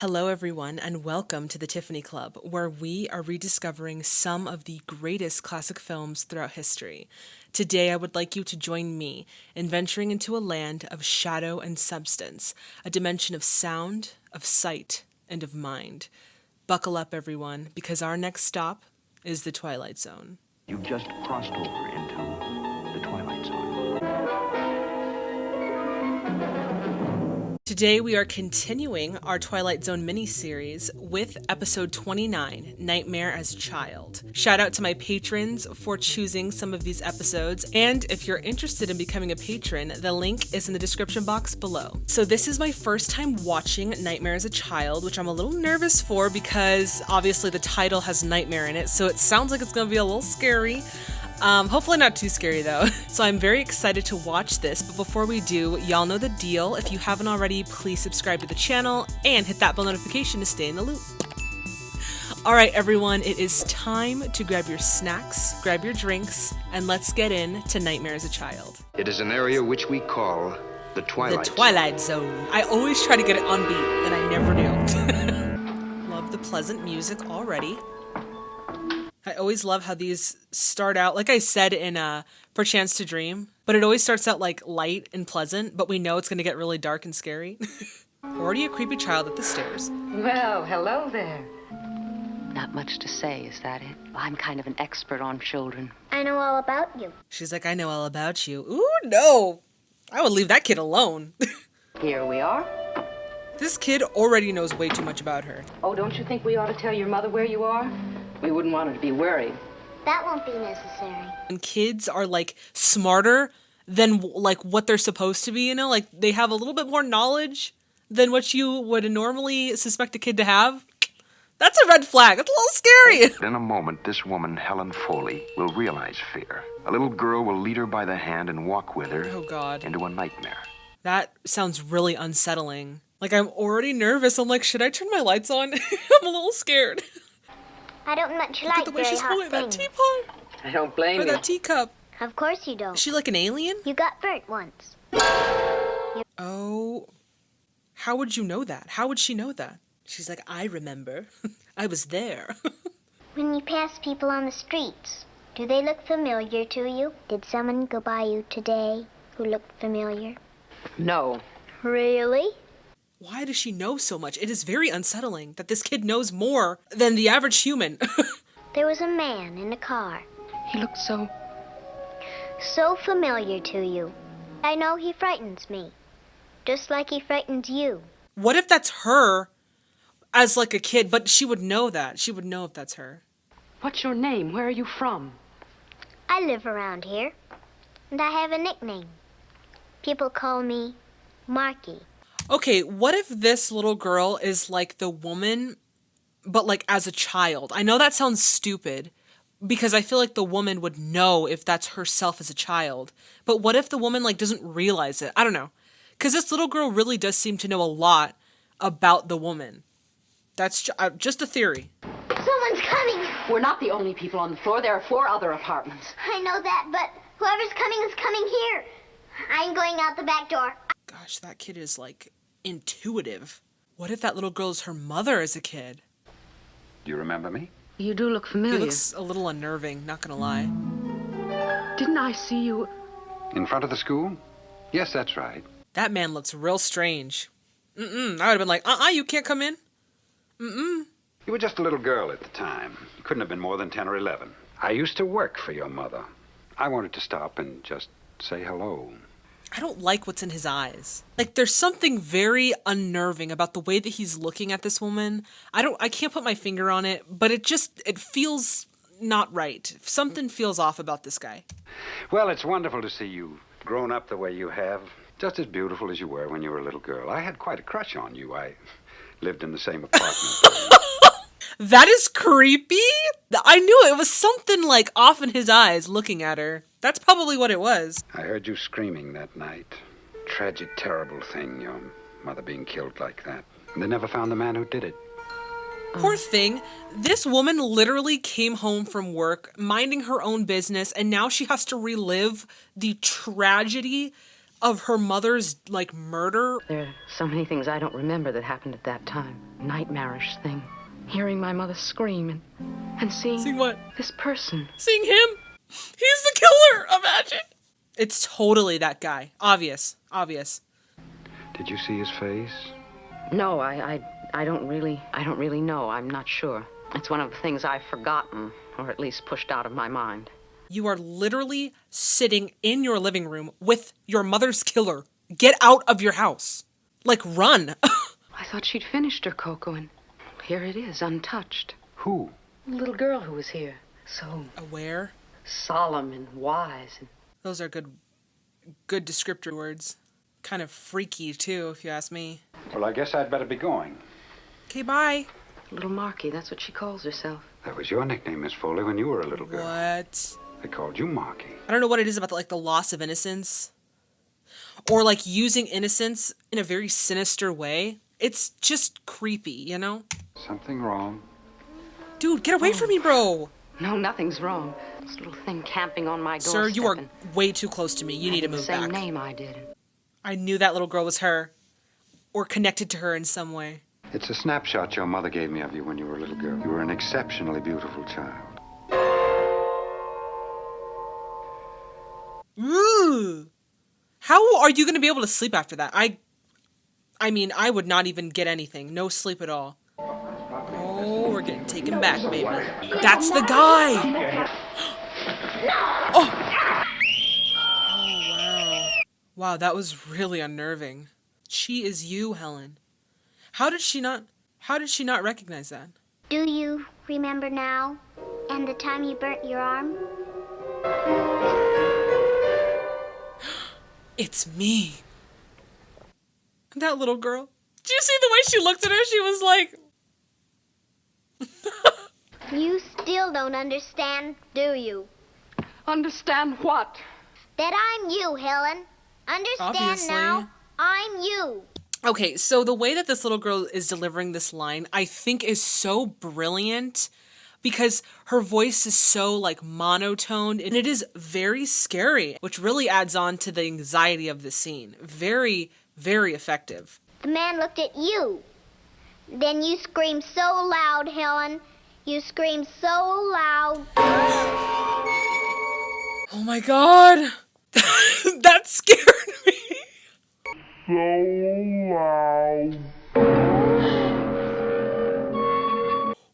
Hello, everyone, and welcome to the Tiffany Club, where we are rediscovering some of the greatest classic films throughout history. Today, I would like you to join me in venturing into a land of shadow and substance, a dimension of sound, of sight, and of mind. Buckle up, everyone, because our next stop is the Twilight Zone. You've just crossed over into the Twilight Zone. Today we are continuing our Twilight Zone mini-series with episode 29, Nightmare as a Child. Shout out to my patrons for choosing some of these episodes, and if you're interested in becoming a patron, the link is in the description box below. So this is my first time watching Nightmare as a Child, which I'm a little nervous for because obviously the title has nightmare in it, so it sounds like it's gonna be a little scary. Hopefully not too scary though. So I'm very excited to watch this, but before we do, y'all know the deal. If you haven't already, please subscribe to the channel and hit that bell notification to stay in the loop. Alright everyone, it is time to grab your snacks, grab your drinks, and let's get into Nightmare as a Child. It is an area which we call the Twilight The Twilight Zone. I always try to get it on beat, and I never do. Love the pleasant music already. I always love how these start out, like I said in Perchance to Dream, but it always starts out like light and pleasant, but we know it's going to get really dark and scary. Already a creepy child at the stairs. Well, hello there. Not much to say, is that it? I'm kind of an expert on children. I know all about you. She's like, I know all about you. Ooh, no. I would leave that kid alone. Here we are. This kid already knows way too much about her. Oh, don't you think we ought to tell your mother where you are? We wouldn't want her to be worried. That won't be necessary. And kids are like smarter than like what they're supposed to be, you know? Like they have a little bit more knowledge than what you would normally suspect a kid to have. That's a red flag. That's a little scary. In a moment, this woman, Helen Foley, will realize fear. A little girl will lead her by the hand and walk with her Oh God. into a nightmare. That sounds really unsettling. Like I'm already nervous. I'm like, should I turn my lights on? I'm a little scared. I don't much Look at like the way very she's holding hot that things. teapot. I don't blame Or you. that teacup. Of course you don't. Is she like an alien? You got burnt once. Oh. How would you know that? How would she know that? She's like, I remember. I was there. When you pass people on the streets, do they look familiar to you? Did someone go by you today who looked familiar? No. Really? Why does she know so much? It is very unsettling that this kid knows more than the average human. There was a man in a car. He looked so... So familiar to you. I know he frightens me. Just like he frightens you. What if that's her as like a kid, but she would know that. She would know if that's her. What's your name? Where are you from? I live around here. And I have a nickname. People call me Marky. Okay, what if this little girl is like the woman, but like as a child? I know that sounds stupid because I feel like the woman would know if that's herself as a child. But what if the woman like doesn't realize it? I don't know. Because this little girl really does seem to know a lot about the woman. That's just a theory. Someone's coming. We're not the only people on the floor. There are 4 other apartments. I know that, but whoever's coming is coming here. I'm going out the back door. Gosh, that kid is like intuitive. What if that little girl is her mother as a kid? Do you remember me? You do look He familiar. looks a little unnerving, not gonna lie. Didn't I see you? In front of the school? Yes, that's right. That man looks real strange. I would have been like, you can't come in. You were just a little girl at the time. You couldn't have been more than 10 or 11. I used to work for your mother. I wanted to stop and just say hello. I don't like what's in his eyes. Like, there's something very unnerving about the way that he's looking at this woman. I can't put my finger on it, but it feels not right. Something feels off about this guy. Well, it's wonderful to see you grown up the way you have. Just as beautiful as you were when you were a little girl. I had quite a crush on you. I lived in the same apartment. That is creepy. I knew it was something like off in his eyes looking at her. That's probably what it was. I heard you screaming that night. Tragic, terrible thing, your mother being killed like that. And they never found the man who did it. Poor thing. This woman literally came home from work, minding her own business, and now she has to relive the tragedy of her mother's, like, murder. There are so many things I don't remember that happened at that time. Nightmarish thing. Hearing my mother scream and seeing... Seeing what? This person. Seeing him? He's the killer, imagine. It's totally that guy. Obvious. Did you see his face? No, I don't really know. I'm not sure. It's one of the things I've forgotten, or at least pushed out of my mind. You are literally sitting in your living room with your mother's killer. Get out of your house. Like, run. I thought she'd finished her, Coco, and here it is, untouched. Who? The little girl who was here. So Aware. solemn and wise. And Those are good descriptor words. Kind of freaky, too, if you ask me. Well, I guess I'd better be going. Okay, bye. Little Marky, that's what she calls herself. That was your nickname, Miss Foley, when you were a little girl. What? They called you Marky. I don't know what it is about, the loss of innocence. Or, like, using innocence in a very sinister way. It's just creepy, you know? Something wrong? Dude, get away from me, bro. No, nothing's wrong. This little thing camping on my doorstep. Sir, you are and way too close to me. You need to having move the same back. name I did. I knew that little girl was her. Or connected to her in some way. It's a snapshot your mother gave me of you when you were a little girl. You were an exceptionally beautiful child. Ooh. How are you going to be able to sleep after that? I mean, I would not even get anything. No sleep at all. Oh, we're getting taken back, baby. That's the guy! Oh! Oh, wow. Wow, that was really unnerving. She is you, Helen. How did she not recognize that? Do you remember now? And the time you burnt your arm? It's me. That little girl. Did you see the way she looked at her? She was like... You still don't understand, do you? Understand what? That I'm you, Helen. Understand Obviously. now? I'm you. Okay, so the way that this little girl is delivering this line, I think is so brilliant because her voice is so like monotoned and it is very scary, which really adds on to the anxiety of the scene. Very, very effective. The man looked at you. Then you screamed so loud, Helen. You screamed so loud. Oh my god! That scared me!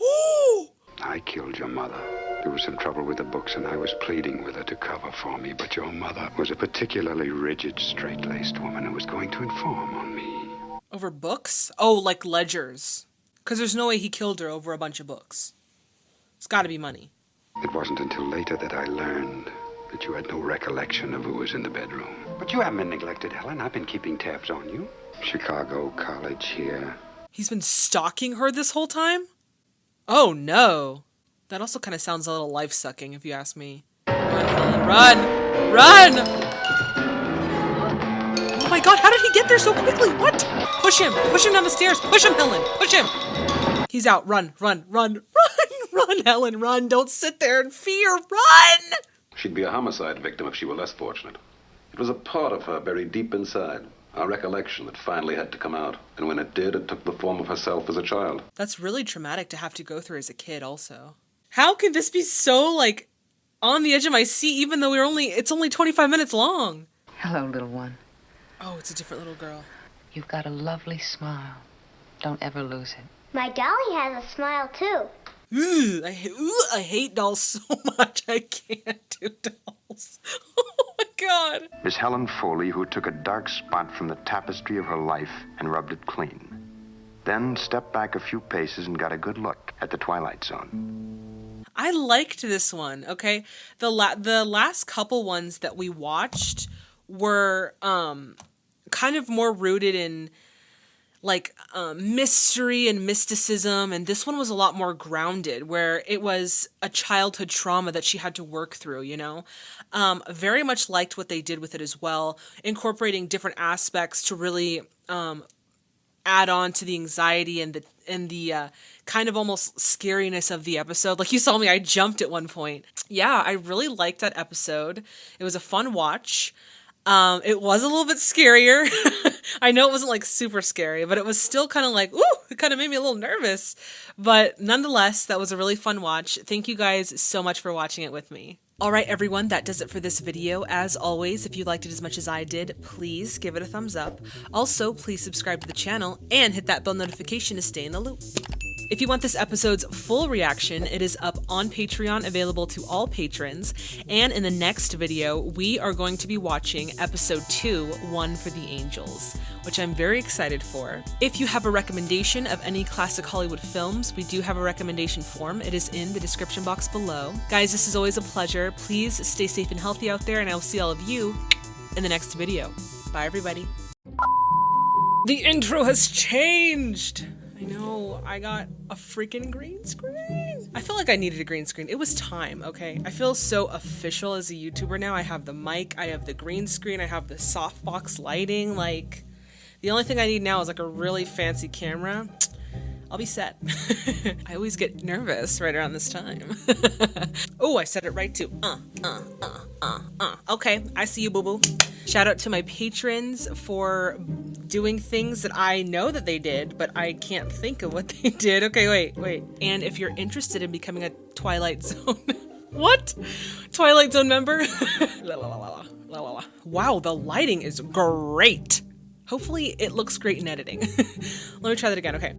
Ooh! I killed your mother. There was some trouble with the books, and I was pleading with her to cover for me, but your mother was a particularly rigid, straight-laced woman who was going to inform on me. Over books? Oh, like ledgers. Because there's no way he killed her over a bunch of books. It's gotta be money. It wasn't until later that I learned that you had no recollection of who was in the bedroom. But you haven't been neglected, Helen. I've been keeping tabs on you. Chicago, college, here. He's been stalking her this whole time? Oh no. That also kind of sounds a little life-sucking, if you ask me. Run, Helen, run! Run! Oh my god, how did he get there so quickly? What? Push him! Push him down the stairs! Push him, Helen! Push him! He's out. Run, run, run, run! Run, Helen, run! Don't sit there in fear! Run! She'd be a homicide victim if she were less fortunate. It was a part of her buried deep inside, a recollection that finally had to come out. And when it did, it took the form of herself as a child. That's really traumatic to have to go through as a kid also. How could this be so, like, on the edge of my seat even though it's only 25 minutes long? Hello, little one. Oh, it's a different little girl. You've got a lovely smile. Don't ever lose it. My dolly has a smile, too. I hate dolls so much. I can't do dolls. Oh my god. Miss Helen Foley, who took a dark spot from the tapestry of her life and rubbed it clean. Then stepped back a few paces and got a good look at the Twilight Zone. I liked this one, okay? The last couple ones that we watched were kind of more rooted in like mystery and mysticism, and this one was a lot more grounded, where it was a childhood trauma that she had to work through, you know? Very much liked what they did with it as well, incorporating different aspects to really add on to the anxiety and the kind of almost scariness of the episode. Like you saw me, I jumped at one point. Yeah, I really liked that episode. It was a fun watch. It was a little bit scarier. I know it wasn't like super scary, but it was still kind of like, ooh, it kind of made me a little nervous. But nonetheless, that was a really fun watch. Thank you guys so much for watching it with me. Alright everyone, that does it for this video. As always, if you liked it as much as I did, please give it a thumbs up. Also, please subscribe to the channel and hit that bell notification to stay in the loop. If you want this episode's full reaction, it is up on Patreon, available to all patrons. And in the next video, we are going to be watching episode 2, One for the Angels, which I'm very excited for. If you have a recommendation of any classic Hollywood films, we do have a recommendation form. It is in the description box below. Guys, this is always a pleasure. Please stay safe and healthy out there, and I will see all of you in the next video. Bye, everybody. The intro has changed. I know, I got a freaking green screen. I felt like I needed a green screen. It was time, okay? I feel so official as a YouTuber now. I have the mic, I have the green screen, I have the softbox lighting. Like, the only thing I need now is like a really fancy camera. I'll be set. I always get nervous right around this time. Oh, I said it right too. Okay, I see you, boo-boo. Shout out to my patrons for doing things that I know that they did, but I can't think of what they did. Okay, wait. And if you're interested in becoming a Twilight Zone... What? Twilight Zone member? La, la, la, la, la, la, la. Wow, the lighting is great. Hopefully it looks great in editing. Let me try that again, okay.